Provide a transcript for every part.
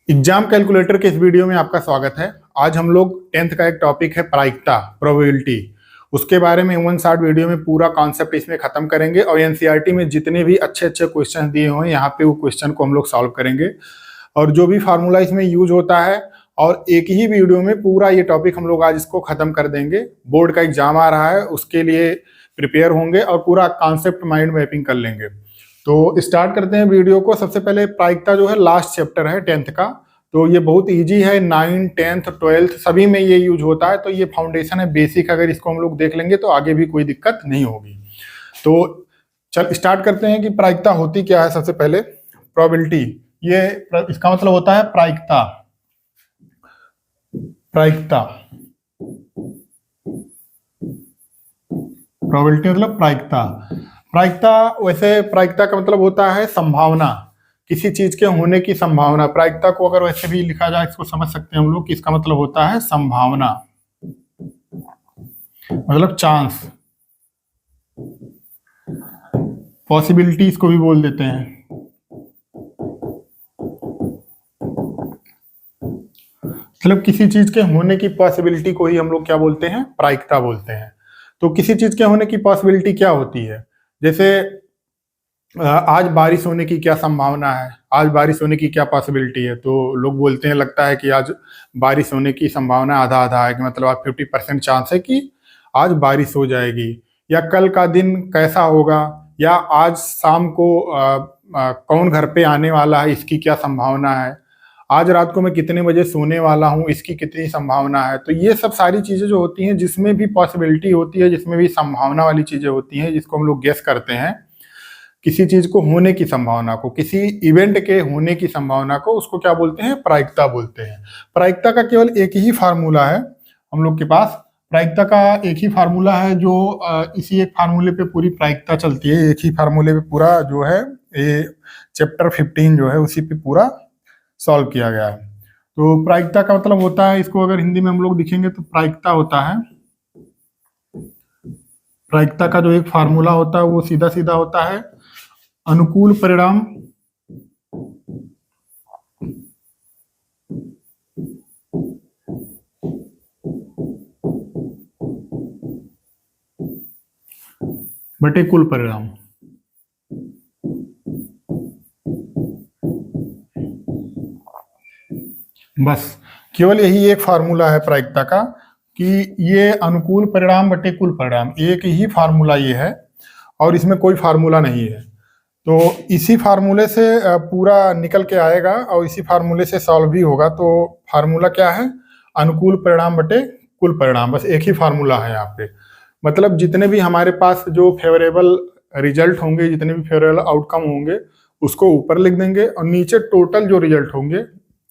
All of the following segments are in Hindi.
एग्जाम कैलकुलेटर के इस वीडियो में आपका स्वागत है। आज हम लोग 10th का एक टॉपिक है प्रायिकता, प्रोबेबिलिटी। उसके बारे में 1 शॉर्ट वीडियो में पूरा कॉन्सेप्ट इसमें खत्म करेंगे और एनसीईआरटी में जितने भी अच्छे अच्छे क्वेश्चन दिए हुए हैं यहाँ पे वो क्वेश्चन को हम लोग सॉल्व करेंगे और जो भी फार्मूला इसमें यूज होता है और एक ही वीडियो में पूरा ये टॉपिक हम लोग आज इसको खत्म कर देंगे। बोर्ड का एग्जाम आ रहा है, उसके लिए प्रिपेयर होंगे और पूरा कॉन्सेप्ट माइंड मैपिंग कर लेंगे। तो स्टार्ट करते हैं वीडियो को। सबसे पहले प्रायिकता जो है लास्ट चैप्टर है 10th का, तो ये बहुत इजी है। 9, 10th, 12th सभी में ये यूज होता है, तो ये फाउंडेशन है, बेसिक। अगर इसको हम लोग देख लेंगे तो आगे भी कोई दिक्कत नहीं होगी। तो चल स्टार्ट करते हैं कि प्रायिकता होती क्या है। सबसे पहले प्रोबेबिलिटी, ये इसका मतलब होता है प्रायिकता। प्रायिकता, प्रोबेबिलिटी मतलब प्रायिकता। प्रायिकता, वैसे प्रायिकता का मतलब होता है संभावना, किसी चीज के होने की संभावना। प्रायिकता को अगर वैसे भी लिखा जाए, इसको समझ सकते हैं हम लोग कि इसका मतलब होता है संभावना, मतलब चांस, पॉसिबिलिटी इसको भी बोल देते हैं। मतलब किसी चीज के होने की पॉसिबिलिटी को ही हम लोग क्या बोलते हैं, प्रायिकता बोलते हैं। तो किसी चीज के होने की पॉसिबिलिटी क्या होती है, जैसे आज बारिश होने की क्या संभावना है, आज बारिश होने की क्या पॉसिबिलिटी है। तो लोग बोलते हैं, लगता है कि आज बारिश होने की संभावना आधा आधा है, कि मतलब आज 50% चांस है कि आज बारिश हो जाएगी। या कल का दिन कैसा होगा, या आज शाम को कौन घर पे आने वाला है, इसकी क्या संभावना है। आज रात को मैं कितने बजे सोने वाला हूँ, इसकी कितनी संभावना है। तो ये सब सारी चीजें जो होती हैं, जिसमें भी पॉसिबिलिटी होती है, जिसमें भी संभावना वाली चीजें होती हैं, जिसको हम लोग गेस करते हैं, किसी चीज को होने की संभावना को, किसी इवेंट के होने की संभावना को, उसको क्या बोलते हैं, प्रायिकता बोलते हैं। प्रायिकता का केवल एक ही फार्मूला है हम लोग के पास। प्रायिकता का एक ही फार्मूला है, जो इसी एक फार्मूले पे पूरी प्रायिकता चलती है। एक ही फार्मूले पे पूरा जो है ये चैप्टर 15 जो है उसी पे पूरा सॉल्व किया गया है। तो प्रायिकता का मतलब होता है, इसको अगर हिंदी में हम लोग दिखेंगे तो प्रायिकता होता है, प्रायिकता का जो एक फार्मूला होता है वो सीधा सीधा होता है अनुकूल परिणाम बटे कुल परिणाम। बस केवल यही एक फार्मूला है प्रायिकता का, कि ये अनुकूल परिणाम बटे कुल परिणाम, एक ही फार्मूला ये है और इसमें कोई फार्मूला नहीं है। तो इसी फार्मूले से पूरा निकल के आएगा और इसी फार्मूले से सॉल्व भी होगा। तो फार्मूला क्या है, अनुकूल परिणाम बटे कुल परिणाम। बस एक ही फार्मूला है यहाँ पे। मतलब जितने भी हमारे पास जो फेवरेबल रिजल्ट होंगे, जितने भी फेवरेबल आउटकम होंगे, उसको ऊपर लिख देंगे और नीचे टोटल जो रिजल्ट होंगे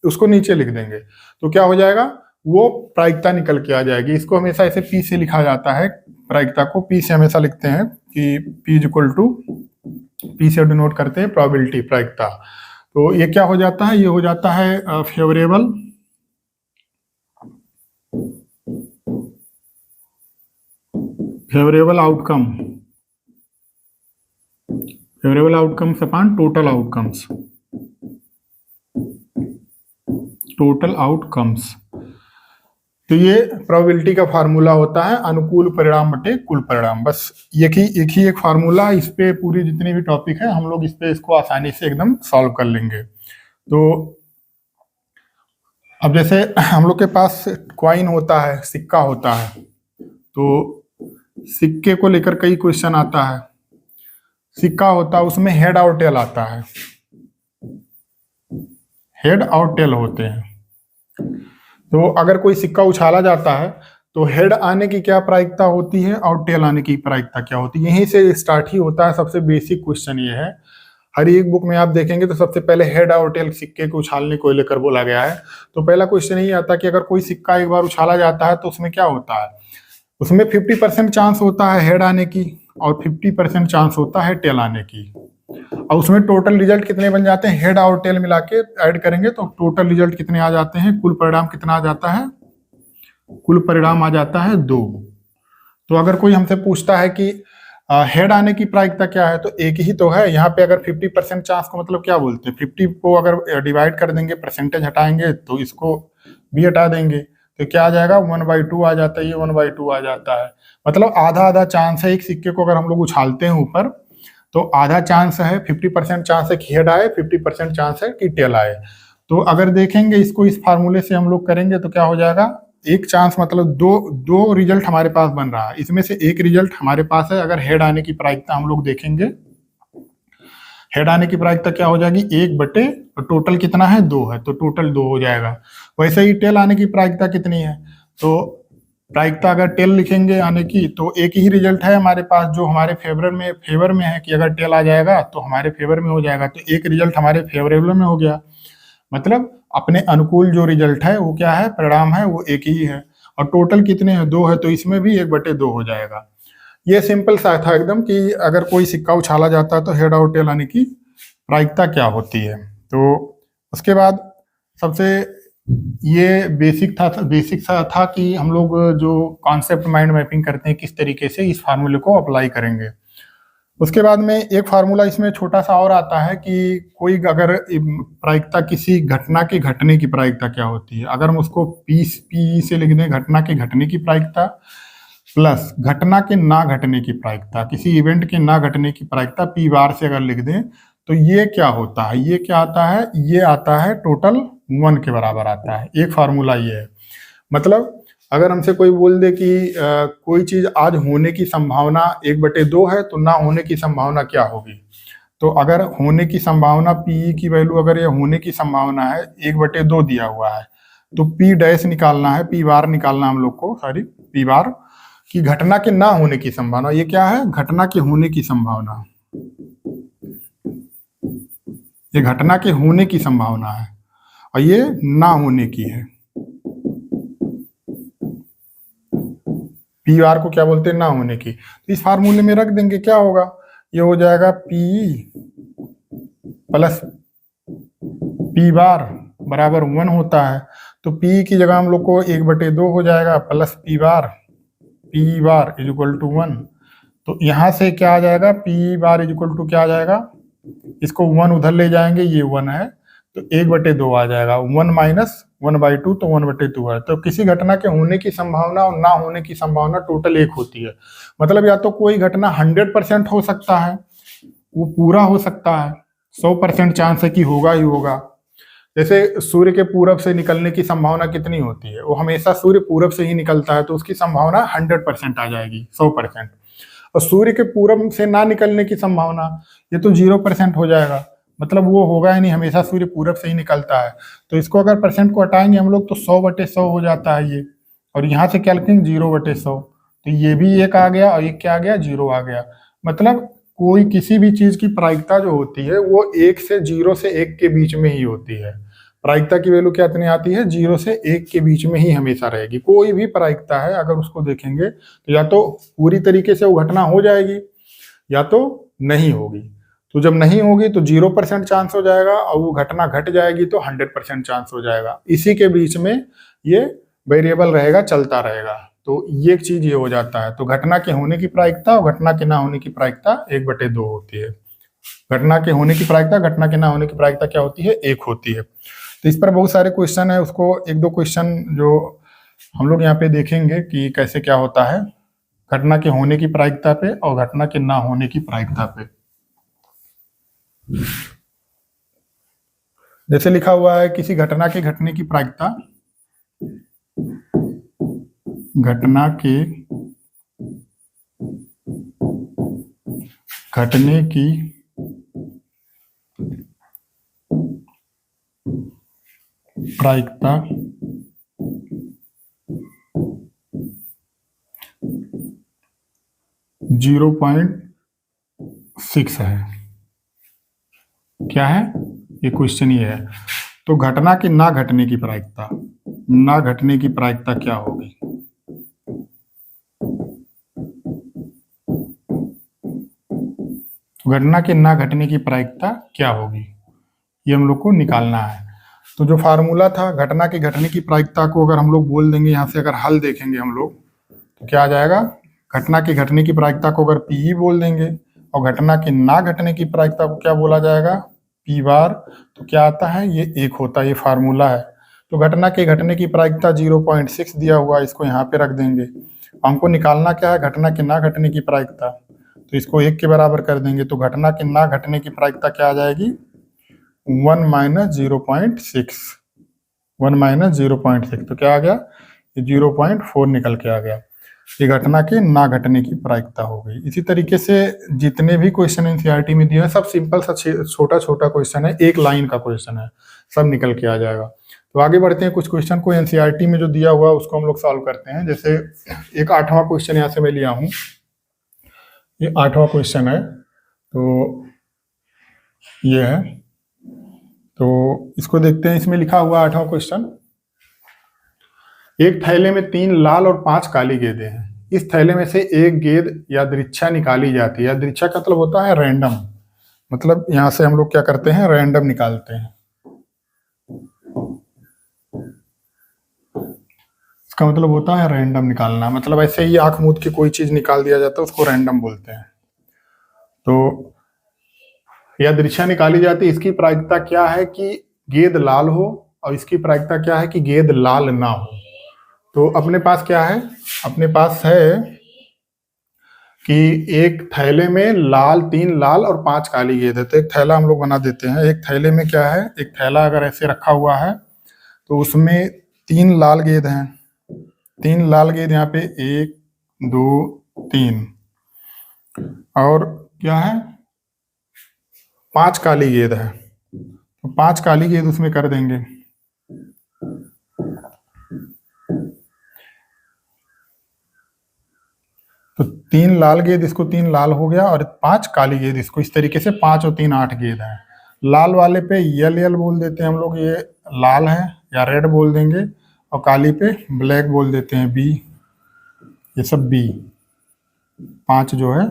उसको नीचे लिख देंगे। तो क्या हो जाएगा, वो प्रायिकता निकल के आ जाएगी। इसको हमेशा ऐसे पी से लिखा जाता है, प्रायिकता को पी से हमेशा लिखते हैं कि p is equal to, p से डिनोट करते हैं प्रोबेबिलिटी, प्रायिकता। तो ये क्या हो जाता है, ये हो जाता है favourable outcome, favourable outcomes upon total outcomes, total outcomes. तो ये प्रोबेबिलिटी का फार्मूला होता है अनुकूल परिणाम बटे कुल परिणाम। बस एक ही एक फार्मूला, इस पे पूरी जितनी भी टॉपिक है हम लोग इस पे इसको आसानी से एकदम सॉल्व कर लेंगे। तो अब जैसे हम लोग के पास कॉइन होता है, सिक्का होता है, तो सिक्के को लेकर कई क्वेश्चन आता है। सिक्का होता है, उसमें हेड और टेल आता है, हेड और टेल होते हैं। तो अगर कोई सिक्का उछाला जाता है तो हेड आने की क्या प्रायिकता होती है और टेल आने की प्रायिकता क्या होती है, यहीं से स्टार्ट ही होता है। सबसे बेसिक क्वेश्चन ये है। हर एक बुक में आप देखेंगे तो सबसे पहले हेड और टेल सिक्के को उछालने को लेकर बोला गया है। तो पहला क्वेश्चन यही आता है कि अगर कोई सिक्का एक बार उछाला जाता है तो उसमें क्या होता है, उसमें 50% चांस होता है हेड आने की और 50% चांस होता है टेल आने की। और उसमें टोटल रिजल्ट कितने बन जाते हैं, हेड और टेल मिला के ऐड करेंगे तो टोटल रिजल्ट कितने आ जाते हैं, कुल परिणाम कितना आ जाता है, कुल परिणाम आ जाता है 2। तो अगर कोई हमसे पूछता है कि हेड आने की प्रायिकता क्या है, तो एक ही तो है। यहाँ पे अगर 50% चांस को मतलब क्या बोलते हैं, 50 को अगर डिवाइड कर देंगे, परसेंटेज हटाएंगे तो इसको भी हटा देंगे, तो क्या आ जाएगा 1/2 आ जाता है, ये 1/2 आ जाता है। मतलब आधा आधा चांस है, एक सिक्के को अगर हम लोग उछालते हैं ऊपर तो आधा चांस है, 50% चांस है कि हेड आए, 50% चांस है कि टेल आए। तो अगर देखेंगे इसको इस फार्मूले से हम लोग करेंगे तो क्या हो जाएगा, एक चांस मतलब दो दो रिजल्ट हमारे पास बन रहा है, इसमें से एक रिजल्ट हमारे पास है। अगर हेड आने की प्रायिकता हम लोग देखेंगे, हेड आने की प्रायिकता क्या हो जाएगी, 1/, टोटल कितना है 2 है, तो टोटल 2 हो जाएगा। वैसे ही टेल आने की प्रायिकता कितनी है, तो प्रायिकता अगर टेल लिखेंगे आने की तो एक ही रिजल्ट है हमारे पास जो हमारे फेवर में है कि अगर टेल आ जाएगा तो हमारे फेवर में हो जाएगा, तो एक रिजल्ट हमारे फेवरेबल में हो गया। मतलब अपने अनुकूल जो रिजल्ट है वो क्या है, परिणाम है वो एक ही है। और टोटल कितने हैं, 2 है, तो इसमें भी 1/2 हो जाएगा। ये सिंपल सा था एकदम कि अगर कोई सिक्का उछाला जाता है तो हेड और टेल आने की प्रायिकता क्या होती है। तो उसके बाद सबसे ये बेसिक सा था कि हम लोग जो कॉन्सेप्ट माइंड मैपिंग करते हैं किस तरीके से इस फार्मूले को अप्लाई करेंगे। उसके बाद में एक फार्मूला इसमें छोटा सा और आता है कि कोई अगर प्रायिकता किसी घटना के घटने की प्रायिकता क्या होती है, अगर हम उसको पी से लिख दें, घटना के घटने की प्रायिकता प्लस घटना के ना घटने की प्रायिकता, किसी इवेंट के ना घटने की प्रायिकता पी बार से अगर लिख दें तो ये क्या होता है, ये क्या आता है, ये आता है टोटल 1 के बराबर आता है। एक फार्मूला ये है। मतलब अगर हमसे कोई बोल दे कि कोई चीज आज होने की संभावना 1/2 है तो ना होने की संभावना क्या होगी, तो अगर होने की संभावना पी की वैल्यू, अगर ये होने की संभावना है 1/2 दिया हुआ है, तो पी डैश निकालना है, पी बार निकालना हम लोग को, सॉरी पी बार की घटना के ना होने की संभावना। ये क्या है, घटना के होने की संभावना, ये घटना के होने की संभावना है और ये ना होने की है। पी आर को क्या बोलते हैं, ना होने की। तो इस फार्मूले में रख देंगे, क्या होगा, ये हो जाएगा पी प्लस पी बार बराबर 1 होता है, तो पी की जगह हम लोग को 1/2 हो जाएगा plus p bar is equal to 1। तो यहां से क्या आ जाएगा, p bar is equal to क्या आ जाएगा, इसको 1 उधर ले जाएंगे, ये 1 है तो 1/2 आ जाएगा, 1 माइनस 1/2 तो 1/2 है। तो किसी घटना के होने की संभावना और ना होने की संभावना टोटल 1 होती है। मतलब या तो कोई घटना 100% हो सकता है, वो पूरा हो सकता है, 100% चांस है कि होगा ही होगा। जैसे सूर्य के पूरब से निकलने की संभावना कितनी होती है, वो हमेशा सूर्य पूरब से ही निकलता है, तो उसकी संभावना 100% आ जाएगी, 100%। और सूर्य के पूरब से ना निकलने की संभावना, ये तो 0% हो जाएगा, मतलब वो होगा ही नहीं, हमेशा सूर्य पूरब से ही निकलता है। तो इसको अगर परसेंट को हटाएंगे हम लोग तो 100/100 हो जाता है ये, और यहाँ से क्या लिखेंगे 0/100, तो ये भी एक आ गया और एक क्या आ गया, 0 आ गया। मतलब कोई किसी भी चीज की प्रायिकता जो होती है वो 1 से 0 से 1 के बीच में ही होती है। प्रायिकता की वैल्यू कितनी आती है, 0 से 1 के बीच में ही हमेशा रहेगी। कोई भी प्रायिकता है अगर उसको देखेंगे तो या तो पूरी तरीके से वो घटना हो जाएगी या तो नहीं होगी। तो जब नहीं होगी तो 0% चांस हो जाएगा और वो घटना घट जाएगी तो 100% चांस हो जाएगा। इसी के बीच में ये वेरिएबल रहेगा, चलता रहेगा। तो ये एक चीज ये हो जाता है। तो घटना के होने की प्रायिकता और घटना के ना होने की प्रायिकता 1/2 होती है। घटना के होने की प्रायिकता, घटना के ना होने की प्रायिकता क्या होती है, 1 होती है। तो इस पर बहुत सारे क्वेश्चन है, उसको एक दो क्वेश्चन जो हम लोग यहाँ पे देखेंगे कि कैसे क्या होता है घटना के होने की प्रायिकता पे और घटना के ना होने की प्रायिकता पे। जैसे लिखा हुआ है किसी घटना के घटने की प्रायिकता, घटना के घटने की प्रायिकता 0.6 है। क्या है ये, क्वेश्चन ये है। तो घटना के ना घटने की प्रायिकता, ना घटने की प्रायिकता क्या होगी, घटना के ना घटने की प्रायिकता क्या होगी, ये हम लोग को निकालना है। तो जो फार्मूला था घटना के घटने की प्रायिकता को अगर हम लोग बोल देंगे, यहाँ से अगर हल देखेंगे हम लोग तो क्या आ जाएगा, घटना के घटने की प्रायिकता को अगर पी बोल देंगे और घटना के ना घटने की प्रायिकता को क्या बोला जाएगा, पी बार। तो क्या आता है, ये 1 होता है, ये फार्मूला है। तो घटना के घटने की प्रायिकता 0.6 दिया हुआ, इसको यहाँ पे रख देंगे। हमको निकालना क्या है, घटना के ना घटने की प्रायिकता, तो इसको 1 के बराबर कर देंगे। तो घटना के ना घटने की प्रायिकता क्या आ जाएगी, 1 - 0.6, 1 - 0.6, तो क्या आ गया, ये 0.4 निकल के आ गया। ये घटना के ना घटने की प्रायिकता हो गई। इसी तरीके से जितने भी क्वेश्चन एनसीईआरटी में दिए हैं सब सिंपल सा छोटा छोटा क्वेश्चन है, 1 लाइन का क्वेश्चन है, सब निकल के आ जाएगा। तो आगे बढ़ते हैं, कुछ क्वेश्चन को एनसीईआरटी में जो दिया हुआ है उसको हम लोग सॉल्व करते हैं। जैसे एक 8वां क्वेश्चन यहाँ से मैं लिया हूँ, ये 8वां क्वेश्चन है, तो ये है, तो इसको देखते हैं। इसमें लिखा हुआ 8वां क्वेश्चन, एक थैले में 3 लाल और 5 काली गेंदें हैं। इस थैले में से एक गेंद यादृच्छा निकाली जाती है। यादृच्छा का मतलब होता है रैंडम, मतलब यहां से हम लोग क्या करते हैं, रैंडम निकालते हैं। इसका मतलब होता है रैंडम निकालना, मतलब ऐसे ही आंख मूंद के कोई चीज निकाल दिया जाता है उसको रैंडम बोलते हैं। तो यादृच्छा निकाली जाती है, इसकी प्रायिकता क्या है कि गेंद लाल हो, और इसकी प्रायिकता क्या है कि गेंद लाल ना हो। तो अपने पास क्या है, अपने पास है कि एक थैले में 3 लाल और 5 काली गेंद है। तो एक थैला हम लोग बना देते हैं। एक थैले में क्या है, एक थैला अगर ऐसे रखा हुआ है तो उसमें 3 लाल गेंद हैं, 3 लाल गेंद यहाँ पे 1 2 3, और क्या है 5 काली गेंद है, तो 5 काली गेंद उसमें कर देंगे। तो 3 लाल गेंद, इसको 3 लाल हो गया, और 5 काली गेंद, इसको इस तरीके से 5 और 3 8 गेंद है। लाल वाले पे यल बोल देते हैं हम लोग, ये लाल है, या रेड बोल देंगे, और काली पे ब्लैक बोल देते हैं, बी, ये सब बी, 5 जो है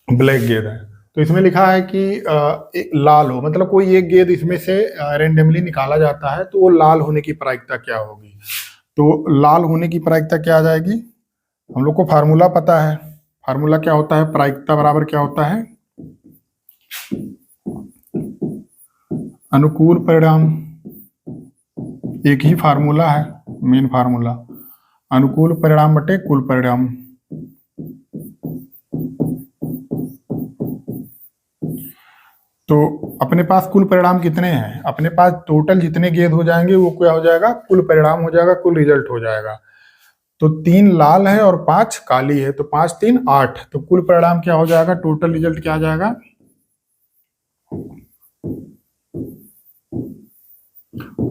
ब्लैक गेंद है। तो इसमें लिखा है कि एक लाल हो, मतलब कोई एक गेंद इसमें से रेंडमली निकाला जाता है, तो वो लाल होने की प्रायिकता क्या होगी। तो लाल होने की प्रायिकता क्या आ जाएगी, हम लोग को फार्मूला पता है। फार्मूला क्या होता है, प्रायिकता बराबर क्या होता है, अनुकूल परिणाम। एक ही फार्मूला है, मेन फार्मूला, अनुकूल परिणाम बटे कुल परिणाम। तो अपने पास कुल परिणाम कितने हैं, अपने पास टोटल जितने गेंद हो जाएंगे वो क्या हो जाएगा, कुल परिणाम हो जाएगा, कुल रिजल्ट हो जाएगा। तो 3 लाल है और 5 काली है, तो 5 3 8, तो कुल परिणाम क्या हो जाएगा, टोटल रिजल्ट क्या आ जाएगा,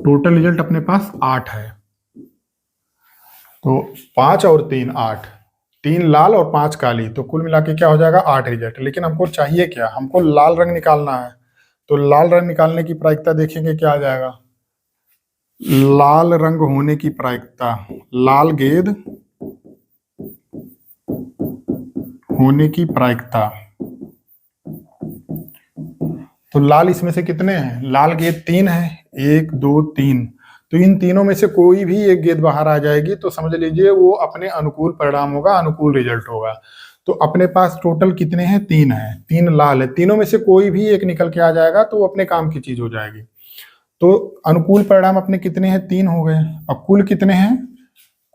टोटल रिजल्ट अपने पास 8 है। तो 5 और 3 8, 3 लाल और 5 काली, तो कुल मिला के क्या हो जाएगा 8 रिजल्ट। लेकिन हमको चाहिए क्या, हमको लाल रंग निकालना है। तो लाल रंग निकालने की प्रायिकता देखेंगे क्या आ जाएगा, लाल रंग होने की प्रायिकता, लाल गेंद होने की प्रायिकता। तो लाल इसमें से कितने हैं, लाल गेंद 3 है, 1 2 3, तो इन तीनों में से कोई भी एक गेंद बाहर आ जाएगी तो समझ लीजिए वो अपने अनुकूल परिणाम होगा, अनुकूल रिजल्ट होगा। तो अपने पास टोटल कितने हैं, 3 है, 3 लाल है, तीनों में से कोई भी एक निकल के आ जाएगा तो वो अपने काम की चीज हो जाएगी। तो अनुकूल परिणाम अपने कितने हैं, 3 हो गए। अब कुल कितने हैं,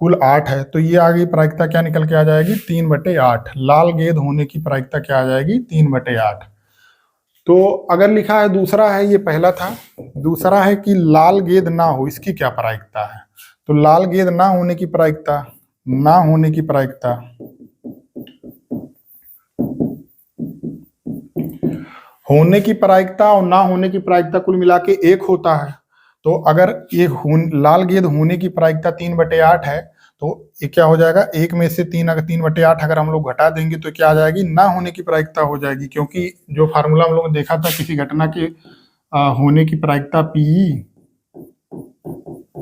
कुल 8 है, तो ये आगे प्रायिकता क्या निकल के आ जाएगी, 3/8। लाल गेंद होने की प्रायिकता क्या आ जाएगी, 3/8। तो अगर लिखा है दूसरा है, ये पहला था, दूसरा है कि लाल गेंद ना हो, इसकी क्या प्रायिकता है। तो लाल गेंद ना होने की प्रायिकता, ना होने की प्रायिकता, होने की प्रायिकता और ना होने की प्रायिकता कुल मिला के 1 होता है। तो अगर ये लाल गेंद होने की प्रायिकता 3/8 है, तो ये क्या हो जाएगा, 1 में से 3, अगर 3/8 अगर हम लोग घटा देंगे तो क्या आ जाएगी, ना होने की प्रायिकता हो जाएगी। क्योंकि जो फार्मूला हम लोग ने देखा था, किसी घटना के होने की प्रायिकता पीई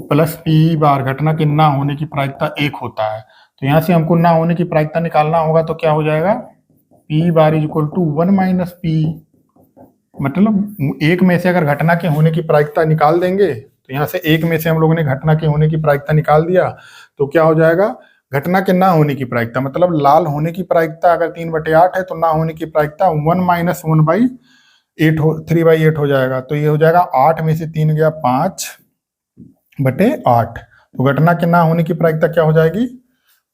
प्लस पीई बार, घटना के ना होने की प्रायिकता 1 होता है। तो यहाँ से हमको ना होने की प्रायिकता निकालना होगा, तो क्या हो जाएगा, p bar is equal to 1 - p. मतलब 1 में से अगर घटना के होने की प्रायिकता निकाल देंगे, तो यहाँ से 1 में से हम लोगों ने घटना के होने की प्रायिकता निकाल दिया, तो क्या हो जाएगा, घटना के ना होने की प्रायिकता, मतलब लाल होने की प्रायिकता अगर 3/8 है तो ना होने की प्रायिकता 1 - 1/8 3/8 हो जाएगा। तो ये हो जाएगा 8 में से 3 गया 5/8। तो घटना के ना होने की प्रायिकता क्या हो जाएगी,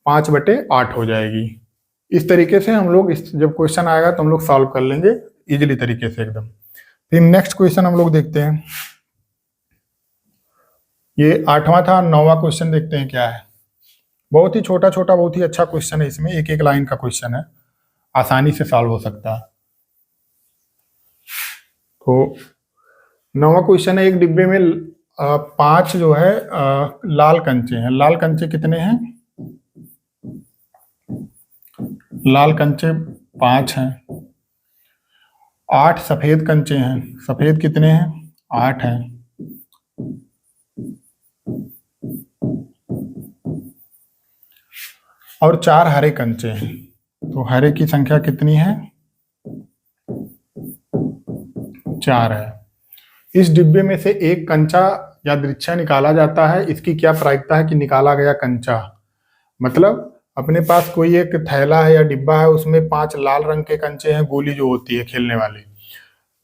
5/8 हो जाएगी। इस तरीके से हम लोग जब क्वेश्चन आएगा तो हम लोग सॉल्व कर लेंगे इजिली तरीके से एकदम। फिर नेक्स्ट क्वेश्चन हम लोग देखते हैं, ये 8वां था। 9वां क्वेश्चन देखते हैं क्या है। बहुत ही छोटा छोटा बहुत ही अच्छा क्वेश्चन है, इसमें एक एक लाइन का क्वेश्चन है, आसानी से सॉल्व हो सकता है। तो 9वां क्वेश्चन है, एक डिब्बे में 5 जो है लाल कंचे हैं। लाल कंचे कितने हैं, लाल कंचे 5 हैं। 8 सफेद कंचे हैं, सफेद कितने हैं, 8 हैं। और 4 हरे कंचे हैं, तो हरे की संख्या कितनी है, 4 है। इस डिब्बे में से एक कंचा या दृच्छा निकाला जाता है, इसकी क्या प्रायिकता है कि निकाला गया कंचा, मतलब अपने पास कोई एक थैला है या डिब्बा है, उसमें 5 लाल रंग के कंचे हैं, गोली जो होती है खेलने वाली।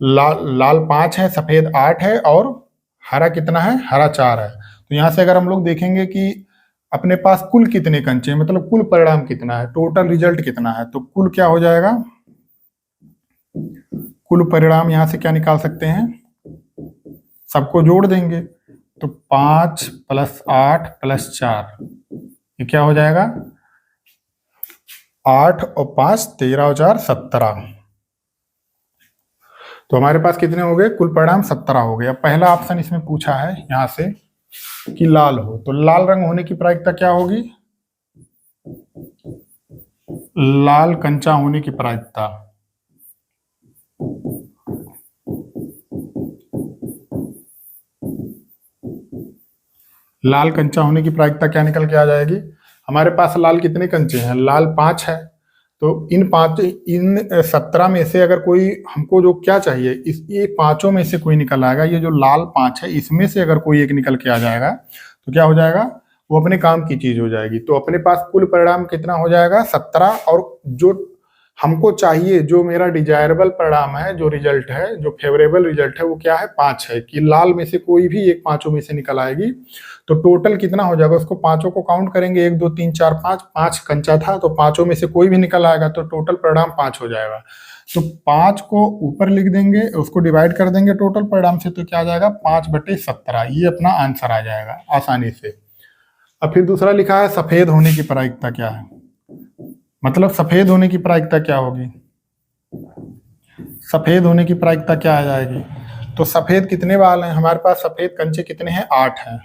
लाल 5 है, सफेद 8 है और हरा कितना है, हरा 4 है। तो यहाँ से अगर हम लोग देखेंगे कि अपने पास कुल कितने कंचे हैं, मतलब कुल परिणाम कितना है, टोटल रिजल्ट कितना है, तो कुल क्या हो जाएगा, कुल परिणाम यहाँ से क्या निकाल सकते हैं, सबको जोड़ देंगे। तो 5 + 8 + 4 ये क्या हो जाएगा, 8 और 5 13 और 4 17। तो हमारे पास कितने हो गए, कुल परिणाम 17 हो गए। अब पहला ऑप्शन इसमें पूछा है यहां से कि लाल हो, तो लाल रंग होने की प्रायिकता क्या होगी, लाल कंचा होने की प्रायिकता, लाल कंचा होने की प्रायिकता क्या निकल के आ जाएगी, हमारे पास लाल कितने कंचे हैं, लाल 5 है। तो इन 17 में से अगर कोई हमको जो क्या चाहिए, ये पांचों में से कोई निकल आएगा, ये जो लाल 5 है इसमें से अगर कोई एक निकल के आ जाएगा तो क्या हो जाएगा, वो अपने काम की चीज हो जाएगी। तो अपने पास कुल परिणाम कितना हो जाएगा, 17। और जो हमको चाहिए, जो मेरा डिजायरेबल परिणाम है, जो रिजल्ट है, जो फेवरेबल रिजल्ट है, वो क्या है, 5 है, कि लाल में से कोई भी एक पांचों में से निकल आएगी। तो टोटल कितना हो जाएगा, उसको पांचों को काउंट करेंगे, 1 2 3 4 5, 5 कंचा था, तो पांचों में से कोई भी निकल आएगा, तो टोटल परिणाम 5 हो जाएगा। तो 5 को ऊपर लिख देंगे, उसको डिवाइड कर देंगे टोटल परिणाम से, तो क्या आ जाएगा, 5/17। ये अपना आंसर आ जाएगा आसानी से। अब फिर दूसरा लिखा है, सफेद होने की प्रायिकता क्या है, मतलब सफेद होने की प्रायिकता क्या होगी, सफेद होने की प्रायिकता क्या आ जाएगी। तो सफेद कितने बाल हैं हमारे पास, सफेद कंचे कितने हैं, 8 हैं।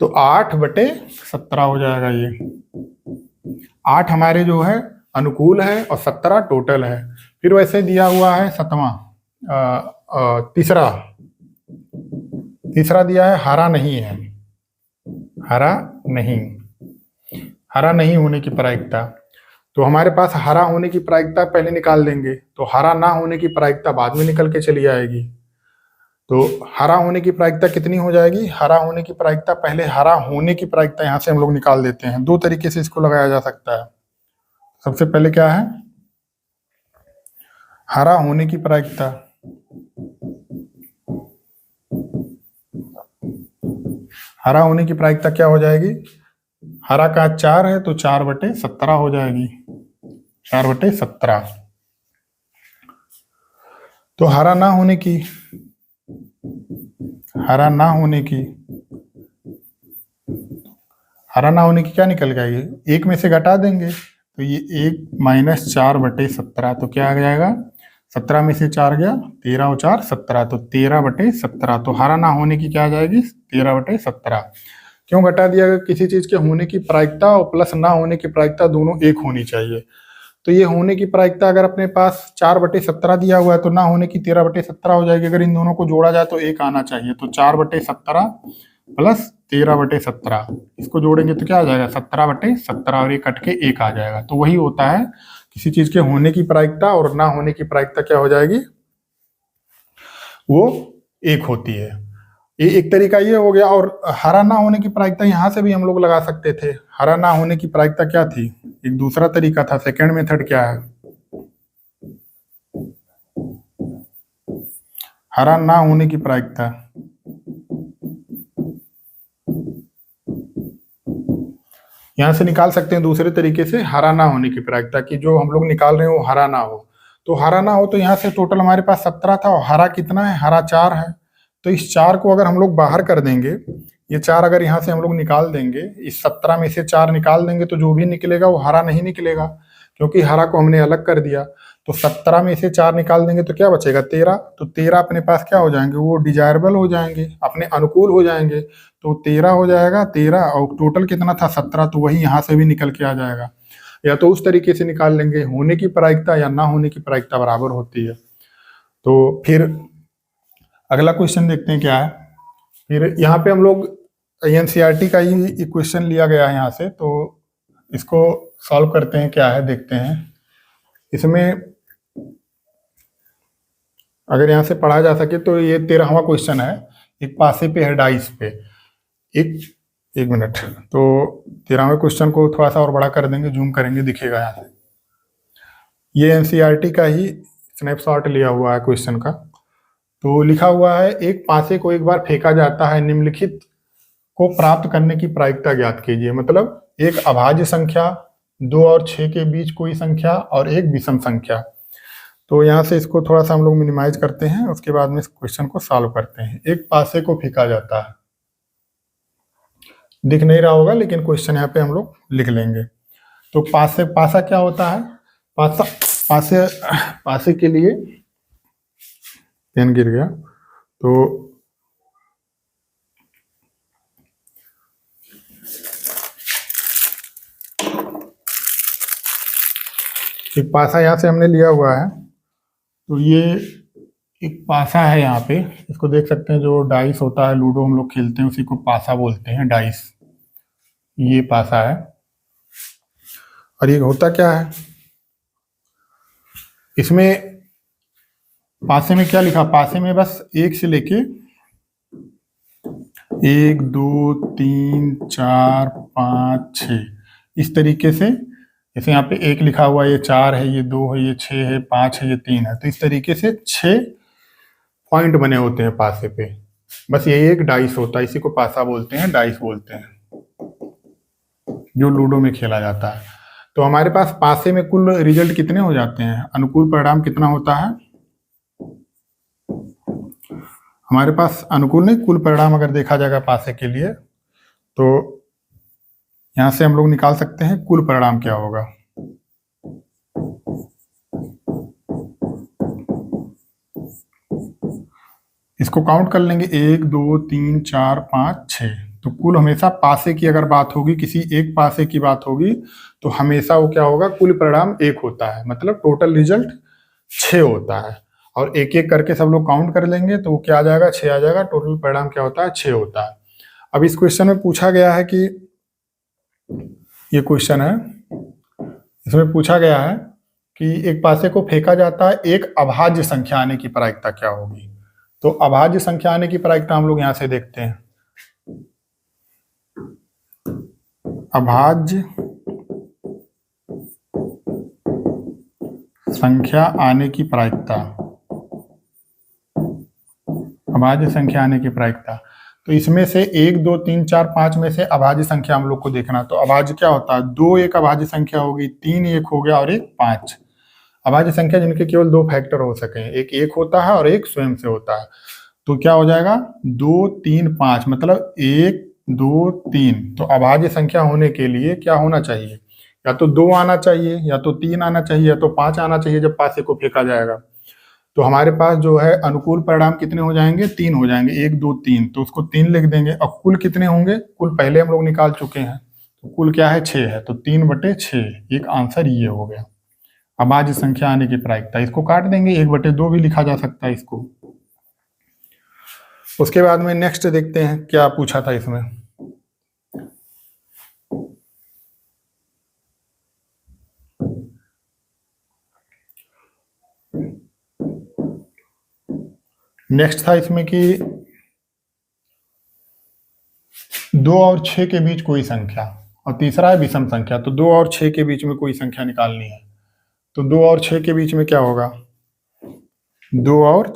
तो 8/17 हो जाएगा। ये 8 हमारे जो है अनुकूल है और 17 टोटल है। फिर वैसे दिया हुआ है 7वां, तीसरा दिया है हरा नहीं है, हरा नहीं, हरा नहीं होने की प्रायिकता। तो हमारे पास हरा होने की प्रायिकता पहले निकाल देंगे, तो हरा ना होने की प्रायिकता बाद में निकल के चली आएगी। तो हरा होने की प्रायिकता कितनी हो जाएगी, हरा होने की प्रायिकता, पहले हरा होने की प्रायिकता यहां से हम लोग निकाल देते हैं। 2 तरीके से इसको लगाया जा सकता है। सबसे पहले क्या है, हरा होने की प्रायिकता, हरा होने की प्रायिकता क्या हो जाएगी, हरा का 4 है तो 4/17 हो जाएगी, 4/17। तो हरा ना होने की, हरा ना होने की, हरा ना होने की क्या निकल जाएगी, 1 में से घटा देंगे, तो ये 1 - 4/17। तो क्या आ जाएगा, 17 में से 4 गया, 13 और 4 17, तो 13/17। तो हरा ना होने की क्या आ जाएगी, 13/17। क्यों घटा दिया गया, किसी चीज के होने की प्रायिकता और प्लस ना होने की प्रायिकता दोनों एक होनी चाहिए। तो ये होने की प्रायिकता अगर अपने पास 4/17 दिया हुआ है, तो ना होने की 13/17 हो जाएगी। अगर इन दोनों को जोड़ा जाए तो 1 आना चाहिए, तो 4/17 + 13/17, इसको जोड़ेंगे तो क्या आ जाएगा, 17/17, और ये कट के 1 आ जाएगा। तो वही होता है, किसी चीज के होने की प्रायिकता और ना होने की प्रायिकता क्या हो जाएगी, वो 1 होती है। ये एक तरीका ये हो गया। और हरा ना होने की प्रायिकता यहां से भी हम लोग लगा सकते थे। हरा ना होने की प्रायिकता क्या थी, एक दूसरा तरीका था। सेकेंड मेथड क्या है, हरा ना होने की प्रायिकता, यहां से निकाल सकते हैं दूसरे तरीके से हरा ना होने की प्रायिकता कि जो हम लोग निकाल रहे हैं वो हरा ना हो। तो हरा ना हो तो यहाँ से टोटल हमारे पास 17 था और हरा कितना है, हरा 4 है। तो इस 4 को अगर हम लोग बाहर कर देंगे, ये 4 अगर यहाँ से हम लोग निकाल देंगे, इस 17 में से 4 निकाल देंगे तो जो भी निकलेगा वो हरा नहीं निकलेगा, क्योंकि हरा को हमने अलग कर दिया। तो 17 में से 4 निकाल देंगे तो क्या बचेगा, 13। तो 13 अपने पास क्या हो जाएंगे, वो डिजायरेबल हो जाएंगे, अपने अनुकूल हो जाएंगे। तो 13 हो जाएगा, 13 और टोटल कितना था 17, तो वही यहाँ से भी निकल के आ जाएगा। या तो उस तरीके से निकाल लेंगे, होने की प्रायिकता या ना होने की प्रायिकता बराबर होती है। तो फिर अगला क्वेश्चन देखते हैं क्या है। फिर यहाँ पे हम लोग एनसीईआरटी का ही क्वेश्चन लिया गया है यहाँ से, तो इसको सॉल्व करते हैं क्या है, देखते हैं। इसमें अगर यहाँ से पढ़ा जा सके तो ये 13वां क्वेश्चन है, एक पासे पे है डाइस पे। एक मिनट, तो 13वें क्वेश्चन को थोड़ा सा और बड़ा कर देंगे, जूम करेंगे, दिखेगा यहाँ से। ये एनसीईआरटी का ही स्नैपशॉट लिया हुआ है क्वेश्चन का। तो लिखा हुआ है, एक पासे को एक बार फेंका जाता है, निम्नलिखित को प्राप्त करने की प्रायिकता ज्ञात कीजिए। मतलब एक अभाज्य संख्या, 2 और 6 के बीच कोई संख्या और एक विषम संख्या। तो यहाँ से इसको थोड़ा सा हम लोग मिनिमाइज करते हैं, उसके बाद में इस क्वेश्चन को सॉल्व करते हैं। एक पासे को फेंका जाता है, दिख नहीं रहा होगा लेकिन क्वेश्चन यहाँ पे हम लोग लिख लेंगे। तो पासे, पासा क्या होता है, पासा, पासे, पासे के लिए पेन गिर गया। तो एक पासा यहाँ से हमने लिया हुआ है, तो ये एक पासा है यहाँ पे, इसको देख सकते हैं, जो डाइस होता है, लूडो हम लोग खेलते हैं, उसी को पासा बोलते हैं, डाइस। ये पासा है। और ये होता क्या है, इसमें पासे में क्या लिखा, पासे में बस 1 से लेके 1 2 3 4 5 6 इस तरीके से, जैसे यहाँ पे 1 लिखा हुआ है, ये 4 है, ये 2 है, ये 6 है, 5 है, ये 3 है। तो इस तरीके से 6 पॉइंट बने होते हैं पासे पे। बस यही एक डाइस होता है, इसी को पासा बोलते हैं, डाइस बोलते हैं, जो लूडो में खेला जाता है। तो हमारे पास पासे में कुल रिजल्ट कितने हो जाते हैं, अनुकूल परिणाम कितना होता है हमारे पास, अनुकूल नहीं, कुल परिणाम अगर देखा जाएगा पासे के लिए, तो यहां से हम लोग निकाल सकते हैं कुल परिणाम क्या होगा। इसको काउंट कर लेंगे, 1 2 3 4 5 6। तो कुल हमेशा पासे की अगर बात होगी, किसी एक पासे की बात होगी, तो हमेशा वो क्या होगा, कुल परिणाम 1 होता है, मतलब टोटल रिजल्ट 6 होता है। और एक एक करके सब लोग काउंट कर लेंगे तो वो क्या आ जाएगा, 6 आ जाएगा। टोटल परिणाम क्या होता है, 6 होता है। अब इस क्वेश्चन में पूछा गया है कि, ये क्वेश्चन है, इसमें पूछा गया है कि एक पासे को फेंका जाता है, एक अभाज्य संख्या आने की प्रायिकता क्या होगी। तो अभाज्य संख्या आने की प्रायिकता हम लोग यहां से देखते हैं। अभाज्य संख्या आने की प्रायिकता, अभाज्य संख्या आने की प्रायिकता। तो इसमें से 1 2 3 4 5 में से अभाज्य संख्या हम लोग को देखना। तो अभाज्य क्या होता है, 2 एक अभाज्य संख्या होगी, 3 1 हो गया और एक 5। अभाज्य संख्या जिनके केवल 2 फैक्टर हो सके, एक 1 होता है और एक स्वयं से होता है। तो क्या हो जाएगा, 2 3 5, मतलब 1 2 3। तो अभाज्य संख्या होने के लिए क्या होना चाहिए, या तो 2 आना चाहिए, या तो 3 आना चाहिए, या तो 5 आना चाहिए जब पासे को फेंका जाएगा। तो हमारे पास जो है अनुकूल परिणाम कितने हो जाएंगे, 3 हो जाएंगे, 1 2 3। तो उसको 3 लिख देंगे। और कुल कितने होंगे, कुल पहले हम लोग निकाल चुके हैं, तो कुल क्या है, 6 है। तो 3/6, एक आंसर ये हो गया अभाज्य संख्या आने की प्रायिकता। इसको काट देंगे, 1/2 भी लिखा जा सकता है इसको। उसके बाद में नेक्स्ट देखते हैं क्या पूछा था इसमें। नेक्स्ट था इसमें कि 2 और 6 के बीच कोई संख्या, और तीसरा है विषम संख्या। तो 2 और 6 के बीच में कोई संख्या निकालनी है। तो 2 और 6 के बीच में क्या होगा? 2 और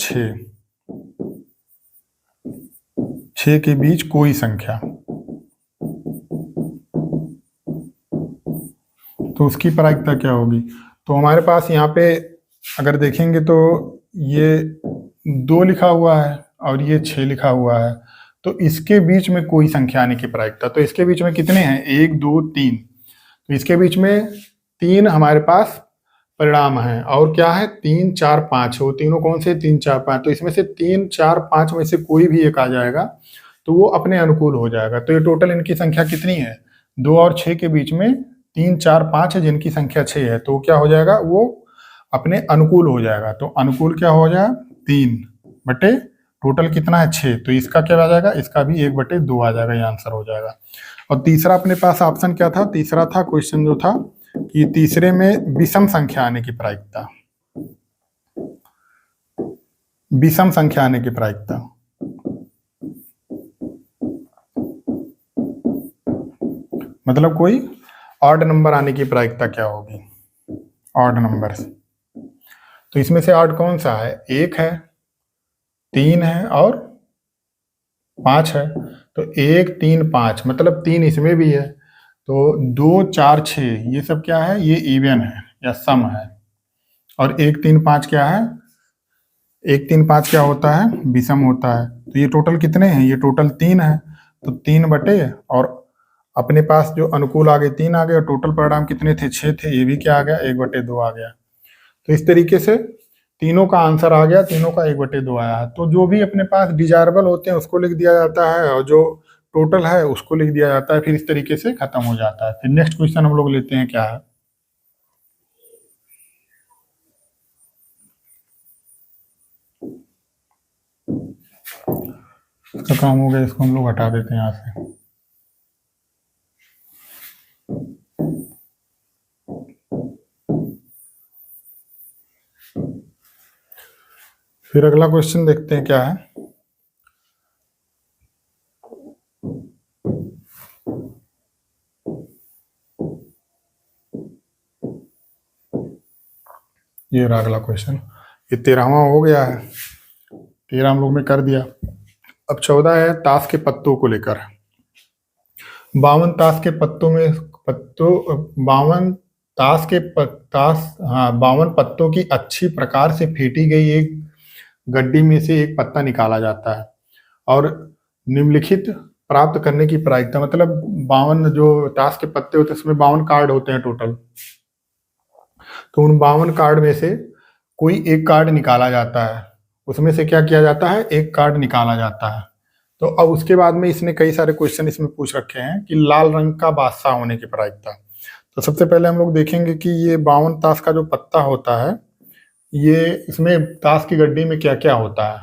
6 के बीच कोई संख्या, तो उसकी प्रायिकता क्या होगी? तो हमारे पास यहाँ पे अगर देखेंगे तो ये 2 लिखा हुआ है और ये 6 लिखा हुआ है, तो इसके बीच में कोई संख्या आने की प्रायिकता, तो इसके बीच में कितने हैं? 1 2 3, तो इसके बीच में 3 हमारे पास परिणाम हैं, और क्या है? 3 4 5। वो तीनों कौन से? 3 4 5। तो इसमें से 3 4 5 में से कोई भी एक आ जाएगा तो वो अपने अनुकूल हो जाएगा। तो ये टोटल इनकी संख्या कितनी है? 2 और 6 के बीच में 3 4 5 है, जिनकी संख्या 6 है, तो क्या हो जाएगा? वो अपने अनुकूल हो जाएगा। तो अनुकूल क्या हो जाएगा? 3 बटे टोटल कितना है? 6। तो इसका क्या आ जाएगा? इसका भी 1 बटे 2 आ जाएगा, ये आंसर हो जाएगा। और तीसरा अपने पास ऑप्शन क्या था? तीसरा था क्वेश्चन जो था कि तीसरे में विषम संख्या आने की प्रायिकता, विषम संख्या आने की प्रायिकता। मतलब कोई ऑड नंबर आने की प्रायिकता क्या होगी? Odd number. तो इसमें से ऑड कौन सा है? 1 है, 3 है और 5 है। तो 1 3 5, मतलब 3 इसमें भी है। तो 2 4 6 ये सब क्या है? ये इवन है या सम है। और 1 3 5 क्या है? 1 3 5 क्या होता है? विषम होता है। तो ये टोटल कितने हैं? ये टोटल 3 है। तो 3 बटे, और अपने पास जो अनुकूल आ गए 3 आ गए, और टोटल परिणाम कितने थे? 6 थे। ये भी क्या आ गया? 1 बटे 2 आ गया। तो इस तरीके से तीनों का आंसर आ गया, तीनों का 1 बटे 2 आया। तो जो भी अपने पास डिजायरेबल होते हैं उसको लिख दिया जाता है, और जो टोटल है उसको लिख दिया जाता है। फिर इस तरीके से खत्म हो जाता है। फिर नेक्स्ट क्वेश्चन हम लोग लेते हैं, क्या है? इसका काम हो गया, इसको हम लोग हटा देते हैं यहाँ से। फिर अगला क्वेश्चन देखते हैं क्या है। ये रहा अगला क्वेश्चन। ये 13वां हो गया है, 13 हम लोग ने कर दिया। अब 14 है ताश के पत्तों को लेकर। 52 ताश के पत्तों में 52 ताश के ताश, हाँ, 52 पत्तों की अच्छी प्रकार से फेंटी गई एक गड्डी में से एक पत्ता निकाला जाता है, और निम्नलिखित प्राप्त करने की प्रायिकता, मतलब 52 जो ताश के पत्ते होते हैं उसमें 52 कार्ड होते हैं टोटल। तो उन 52 कार्ड में से कोई एक कार्ड निकाला जाता है। उसमें से क्या किया जाता है? एक कार्ड निकाला जाता है। तो अब उसके बाद में इसने कई सारे क्वेश्चन इसमें पूछ रखे हैं कि लाल रंग का बादशाह होने की प्रायिकता। तो सबसे पहले हम लोग देखेंगे कि ये 52 ताश का जो पत्ता होता है, ये इसमें ताश की गड्डी में क्या क्या होता है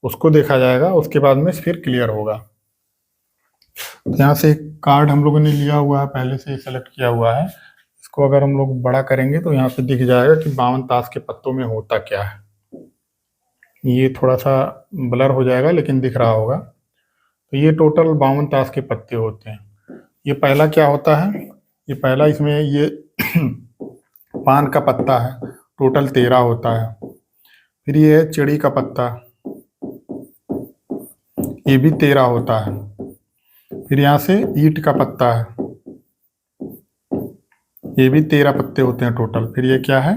उसको देखा जाएगा, उसके बाद में फिर क्लियर होगा। तो यहाँ से एक कार्ड हम लोगों ने लिया हुआ है, पहले से सेलेक्ट किया हुआ है। इसको अगर हम लोग बड़ा करेंगे तो यहाँ पे दिख जाएगा कि 52 ताश के पत्तों में होता क्या है। ये थोड़ा सा ब्लर हो जाएगा लेकिन दिख रहा होगा। तो ये टोटल 52 ताश के पत्ते होते हैं। ये पहला क्या होता है? ये पहला इसमें ये पान का पत्ता है, टोटल 13 होता है। फिर ये है चिड़ी का पत्ता, ये भी 13 होता है। फिर यहाँ से ईंट का पत्ता है, ये भी 13 पत्ते होते हैं टोटल। फिर ये क्या है?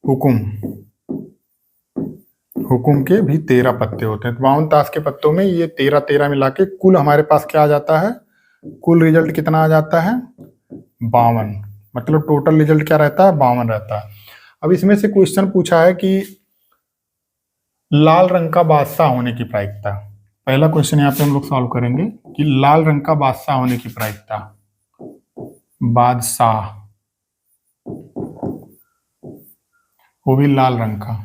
हुकुम, हुकुम के भी 13 पत्ते होते हैं। तो 52 ताश के पत्तों में ये 13 13 मिला के कुल हमारे पास क्या आ जाता है? कुल रिजल्ट कितना आ जाता है? 52। मतलब टोटल रिजल्ट क्या रहता है? 52 रहता है। अब इसमें से क्वेश्चन पूछा है कि लाल रंग का बादशाह होने की प्रायिकता। पहला क्वेश्चन यहाँ पे हम लोग सॉल्व करेंगे कि लाल रंग का बादशाह होने की प्रायिकता। बादशाह, वो भी लाल रंग का।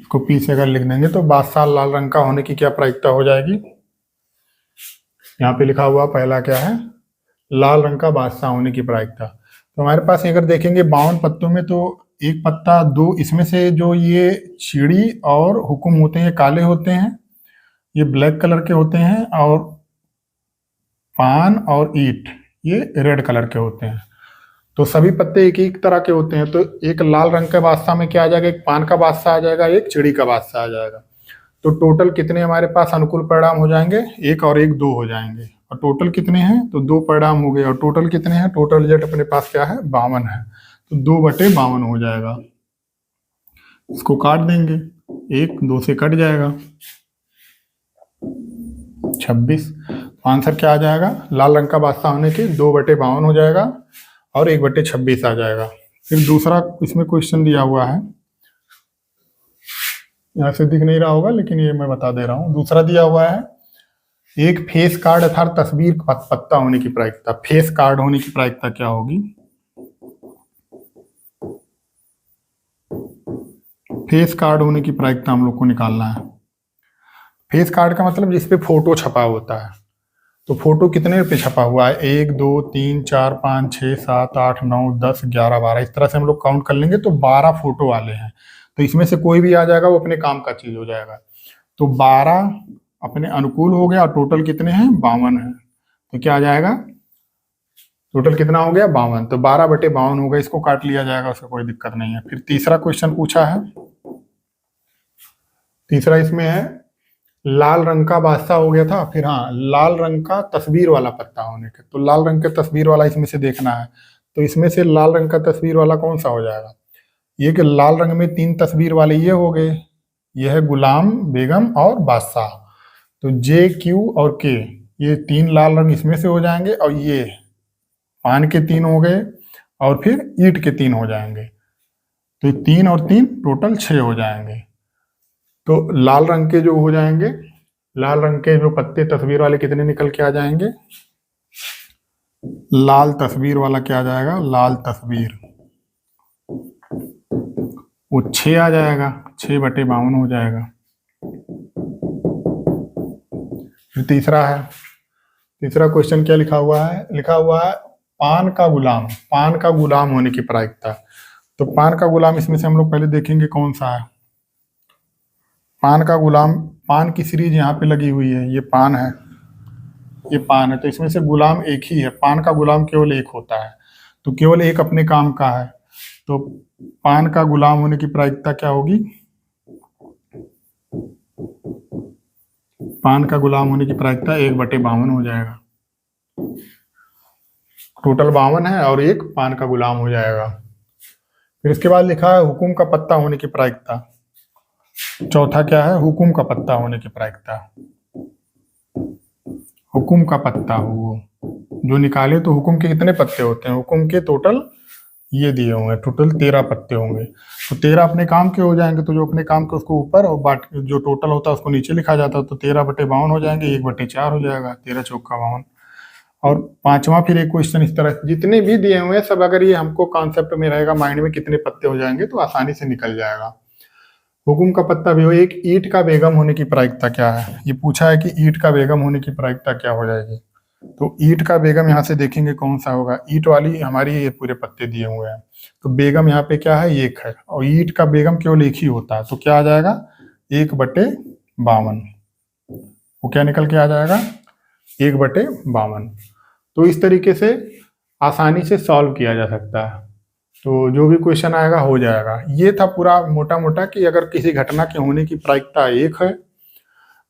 इसको पी से अगर लिख देंगे तो बादशाह लाल रंग का होने की क्या प्रायिकता हो जाएगी? यहाँ पे लिखा हुआ पहला क्या है? लाल रंग का बादशाह होने की प्रायिकता। तो हमारे पास अगर देखेंगे 52 पत्तों में तो एक पत्ता दो, इसमें से जो ये चीड़ी और हुकुम होते हैं ये काले होते हैं, ये ब्लैक कलर के होते हैं, और पान और ईट ये रेड कलर के होते हैं। तो सभी पत्ते एक एक तरह के होते हैं। तो एक लाल रंग के बादशाह में क्या आ जाएगा, एक पान का बादशाह आ जाएगा, एक चिड़ी का बादशाह आ जाएगा। तो टोटल कितने हमारे पास अनुकूल परिणाम हो जाएंगे, एक और एक दो हो जाएंगे। और टोटल कितने हैं, तो दो परिणाम हो गए। और टोटल कितने हैं, टोटल रिजल्ट अपने पास क्या है, 52 है। तो 2/52 हो जाएगा। इसको काट देंगे, 1 2 से कट जाएगा, 26। तो आंसर क्या आ जाएगा, लाल रंग का बादशाह होने के 2/52 हो जाएगा और 1/26 आ जाएगा। फिर दूसरा इसमें क्वेश्चन दिया हुआ है, यहाँ से दिख नहीं रहा होगा लेकिन ये मैं बता दे रहा हूँ। दूसरा दिया हुआ है, एक फेस कार्ड अर्थात तस्वीर पत्ता होने की प्रायिकता। फेस कार्ड होने की प्रायिकता क्या होगी, फेस कार्ड होने की प्रायिकता हम लोग को निकालना है। फेस कार्ड का मतलब जिसपे फोटो छपा होता है। तो फोटो कितने पे छपा हुआ है, 1 2 3 4 5 6 7 8 9 10 11 12, इस तरह से हम लोग काउंट कर लेंगे तो 12 फोटो वाले हैं। तो इसमें से कोई भी आ जाएगा वो अपने काम का चीज हो जाएगा। तो 12 अपने अनुकूल हो गया और टोटल कितने हैं, 52 है। तो क्या आ जाएगा, टोटल कितना हो गया, 52। तो 12/52 हो गया, इसको काट लिया जाएगा, उसका कोई दिक्कत नहीं है। फिर तीसरा क्वेश्चन पूछा है, तीसरा इसमें है लाल रंग का बादशाह हो गया था, फिर हाँ लाल रंग का तस्वीर वाला पत्ता होने के। तो लाल रंग के तस्वीर वाला इसमें से देखना है। तो इसमें से लाल रंग का तस्वीर वाला कौन सा हो जाएगा, ये कि लाल रंग में 3 तस्वीर वाले ये हो गए, ये है गुलाम, बेगम और बादशाह। तो जे क्यू और के ये 3 लाल रंग इसमें से हो जाएंगे, और ये पान के 3 हो गए और फिर ईंट के 3 हो जाएंगे। तो 3 और 3 टोटल 6 हो जाएंगे। तो लाल रंग के जो हो जाएंगे, लाल रंग के जो पत्ते तस्वीर वाले कितने निकल के आ जाएंगे, लाल तस्वीर वाला क्या आ जाएगा, लाल तस्वीर वो 6 आ जाएगा, 6/52 हो जाएगा। फिर तीसरा है, तीसरा क्वेश्चन क्या लिखा हुआ है, लिखा हुआ है पान का गुलाम, पान का गुलाम होने की प्रायिकता। तो पान का गुलाम इसमें से हम लोग पहले देखेंगे कौन सा है। पान का गुलाम, पान की सीरीज यहाँ पे लगी हुई है, ये पान है, ये पान है। तो इसमें से गुलाम एक ही है, पान का गुलाम केवल एक होता है। तो केवल एक अपने काम का है। तो पान का गुलाम होने की प्रायिकता क्या होगी, पान का गुलाम होने की प्रायिकता 1/52 हो जाएगा। टोटल 52 है और एक पान का गुलाम हो जाएगा। फिर इसके बाद लिखा है हुकुम का पत्ता होने की प्रायिकता। चौथा क्या है, हुकुम का पत्ता होने की प्रायिकता। हुकुम का पत्ता हो जो निकाले, तो हुकुम के कितने पत्ते होते हैं, हुकुम के टोटल ये दिए होंगे, टोटल 13 पत्ते होंगे। तो 13 अपने काम के हो जाएंगे, तो जो अपने काम के उसको ऊपर और बाकी जो टोटल होता है उसको नीचे लिखा जाता है। तो 13/52 हो जाएंगे, 1/4 हो जाएगा, 13 चौका 52। और पांचवा फिर एक क्वेश्चन इस तरह, जितने भी दिए हुए हैं सब अगर ये हमको कॉन्सेप्ट में रहेगा माइंड में कितने पत्ते हो जाएंगे तो आसानी से निकल जाएगा। हुकुम का पत्ता भी हो, एक ईंट का बेगम होने की प्रायिकता क्या है, ये पूछा है कि ईंट का बेगम होने की प्रायिकता क्या हो जाएगी। तो ईंट का बेगम यहाँ से देखेंगे कौन सा होगा, ईंट वाली हमारी ये पूरे पत्ते दिए हुए हैं। तो बेगम यहाँ पे क्या है, एक है, और ईंट का बेगम केवल एक ही होता है। तो क्या आ जाएगा, 1/52। वो क्या निकल के आ जाएगा, 1/52। तो इस तरीके से आसानी से सॉल्व किया जा सकता है। तो जो भी क्वेश्चन आएगा हो जाएगा। ये था पूरा मोटा मोटा कि अगर किसी घटना के होने की प्रायिकता 1 है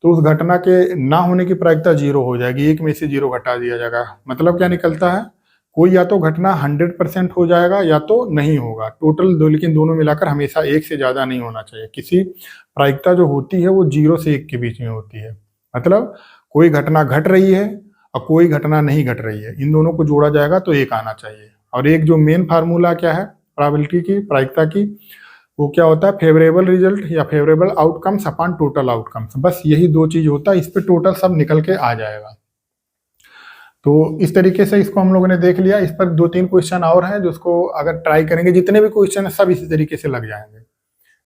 तो उस घटना के ना होने की प्रायिकता 0 हो जाएगी, 1 में से 0 घटा दिया जाएगा। मतलब क्या निकलता है, कोई या तो घटना 100% हो जाएगा या तो नहीं होगा, टोटल दो, लेकिन दोनों मिलाकर हमेशा 1 से ज्यादा नहीं होना चाहिए। किसी प्रायिकता जो होती है वो 0 से 1 के बीच में होती है। मतलब कोई घटना घट रही है और कोई घटना नहीं घट रही है, इन दोनों को जोड़ा जाएगा तो 1 आना चाहिए। और एक जो मेन फार्मूला क्या है प्रोबेबिलिटी की, प्रायिकता की, वो क्या होता है, फेवरेबल रिजल्ट या favourable outcomes upon total outcomes. बस यही 2 चीज होता है, इस पे टोटल सब निकल के आ जाएगा। तो इस तरीके से इसको हम लोगों ने देख लिया। इस पर 2-3 क्वेश्चन और हैं जिसको अगर ट्राई करेंगे, जितने भी क्वेश्चन है सब इसी तरीके से लग जाएंगे।